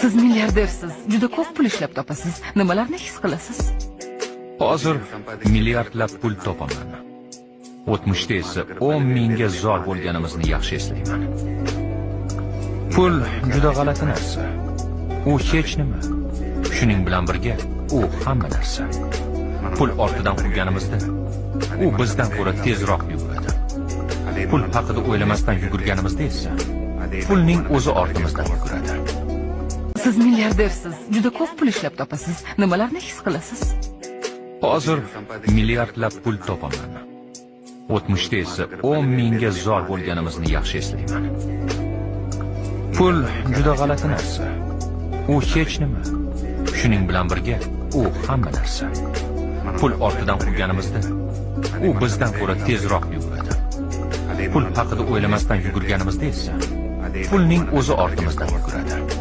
Siz milliardersiz, juda ko'p pul ishlab topasiz. Nimalarni his qilasiz? Hozir milliardlab pul topaman. O'tmishda esa 10 mingga zor bo'lganimizni yaxshi eslayman. Pul juda g'alati narsa. U hech nima. Shuning bilan birga u hamma narsa. Pul ortidan quvganimizda u bizdan ko'ra tezroq yuguradi. Pul haqida o'ylamasdan yugurganimizda esa pulning o'zi ortimizdan yuguradi. Siz milliardersiz, juda ko'p pul ishlab topasiz. Nimalarni his qilasiz? Hozir milliardlab pul topaman. O'tmishda esa 10 mingga zor bo'lganimizni yaxshi eslayman. Pul juda g'alati narsa. U hech nima. Shuning bilan birga u hamma narsa. Pul ortidan quvganimizda u bizdan ko'ra tezroq yuguradi. Pul haqida o'ylamasdan yugurganimizda esa pulning o'zi ortimizdan yuguradi.